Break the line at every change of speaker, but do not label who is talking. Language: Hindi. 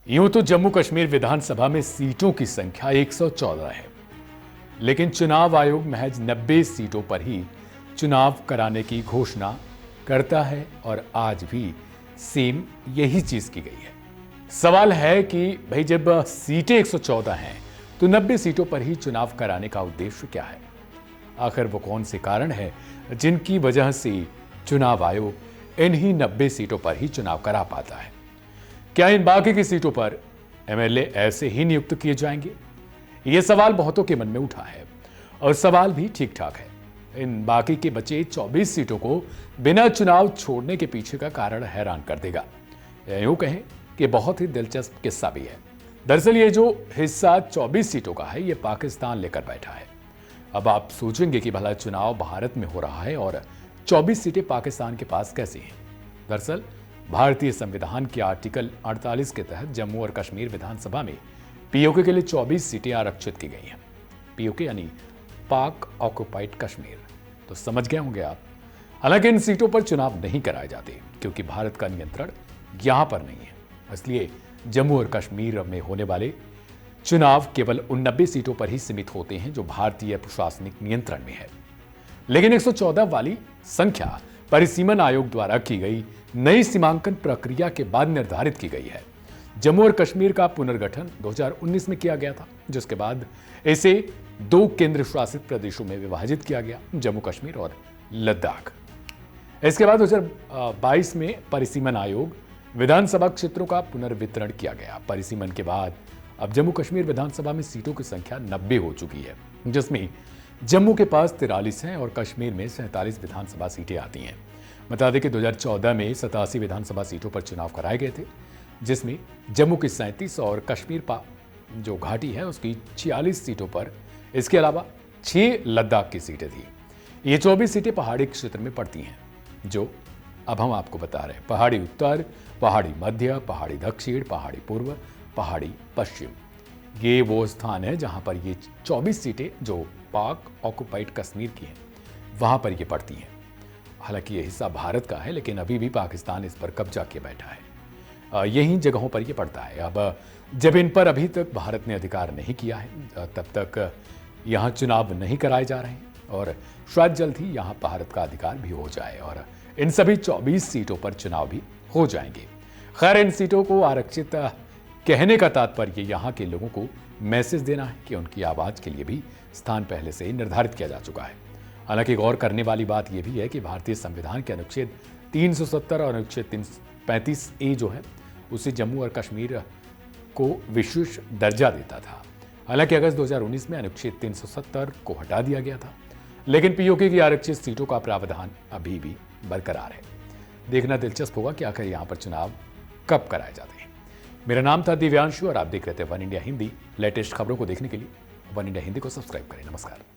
यूं तो जम्मू कश्मीर विधानसभा में सीटों की संख्या 114 है, लेकिन चुनाव आयोग महज 90 सीटों पर ही चुनाव कराने की घोषणा करता है और आज भी सेम यही चीज की गई है। सवाल है कि भाई जब सीटें 114 हैं तो 90 सीटों पर ही चुनाव कराने का उद्देश्य क्या है? आखिर वो कौन से कारण है जिनकी वजह से चुनाव आयोग इन्हीं 90 सीटों पर ही चुनाव करा पाता है? क्या इन बाकी की सीटों पर एमएलए ऐसे ही नियुक्त किए जाएंगे? यह सवाल बहुतों के मन में उठा है और सवाल भी ठीक ठाक है। इन बाकी के बचे 24 सीटों को बिना चुनाव छोड़ने के पीछे का कारण हैरान कर देगा, या यूं कहें कि बहुत ही दिलचस्प किस्सा भी है। दरअसल ये जो हिस्सा 24 सीटों का है, ये पाकिस्तान लेकर बैठा है। अब आप सोचेंगे कि भला चुनाव भारत में हो रहा है और 24 सीटें पाकिस्तान के पास कैसी हैं? दरअसल भारतीय संविधान के आर्टिकल 48 के तहत जम्मू और कश्मीर विधानसभा में पीओके के लिए 24 सीटें आरक्षित की गई हैं। पीओके यानी पाक ऑक्युपाइड कश्मीर, तो समझ गए होंगे आप। हालांकि इन सीटों पर चुनाव नहीं कराए जाते क्योंकि भारत का नियंत्रण यहां पर नहीं है। इसलिए जम्मू और कश्मीर में होने वाले चुनाव केवल उन 90 सीटों पर ही सीमित होते हैं जो भारतीय प्रशासनिक नियंत्रण में है। लेकिन 114 वाली संख्या परिसीमन आयोग द्वारा की गई नई सीमांकन प्रक्रिया के बाद निर्धारित की गई है। जम्मू और कश्मीर का पुनर्गठन 2019 में किया गया था, जिसके बाद इसे 2 केंद्र शासित प्रदेशों में विभाजित किया गया, जम्मू कश्मीर और लद्दाख। इसके बाद 2022 में परिसीमन आयोग विधानसभा क्षेत्रों का पुनर्वितरण किया गया। परिसीमन के बाद अब जम्मू कश्मीर विधानसभा में सीटों की संख्या 90 हो चुकी है, जिसमें जम्मू के पास 43 हैं और कश्मीर में 47 विधानसभा सीटें आती हैं। बता दें कि 2014 में 87 विधानसभा सीटों पर चुनाव कराए गए थे, जिसमें जम्मू की 37 और कश्मीर जो घाटी है उसकी 46 सीटों पर, इसके अलावा 6 लद्दाख की सीटें थी। ये 24 सीटें पहाड़ी क्षेत्र में पड़ती हैं, जो अब हम आपको बता रहे हैं। पहाड़ी उत्तर, पहाड़ी मध्य, पहाड़ी दक्षिण, पहाड़ी पूर्व, पहाड़ी पश्चिम, ये वो स्थान है जहां पर ये 24 सीटें जो पाक ऑक्युपाइड कश्मीर की हैं, वहां पर ये पड़ती हैं। हालांकि ये हिस्सा भारत का है, लेकिन अभी भी पाकिस्तान इस पर कब्जा किए बैठा है। यही जगहों पर ये पड़ता है। अब जब इन पर अभी तक भारत ने अधिकार नहीं किया है, तब तक यहाँ चुनाव नहीं कराए जा रहे हैं और शायद जल्द ही यहाँ भारत का अधिकार भी हो जाए और इन सभी 24 सीटों पर चुनाव भी हो जाएंगे। खैर, इन सीटों को आरक्षित कहने का तात्पर्य यहाँ के लोगों को मैसेज देना है कि उनकी आवाज के लिए भी स्थान पहले से ही निर्धारित किया जा चुका है। हालांकि गौर करने वाली बात यह भी है कि भारतीय संविधान के अनुच्छेद 370 और अनुच्छेद 35A जो है, उसे जम्मू और कश्मीर को विशेष दर्जा देता था। हालांकि अगस्त 2019 में अनुच्छेद 370 को हटा दिया गया था, लेकिन पीओके की आरक्षित सीटों का प्रावधान अभी भी बरकरार है। देखना दिलचस्प होगा कि आखिर यहां पर चुनाव कब कराए जाते हैं। मेरा नाम था दिव्यांशु और आप देख रहे थे वन इंडिया हिंदी। लेटेस्ट खबरों को देखने के लिए वन इंडिया हिंदी को सब्सक्राइब करें। नमस्कार।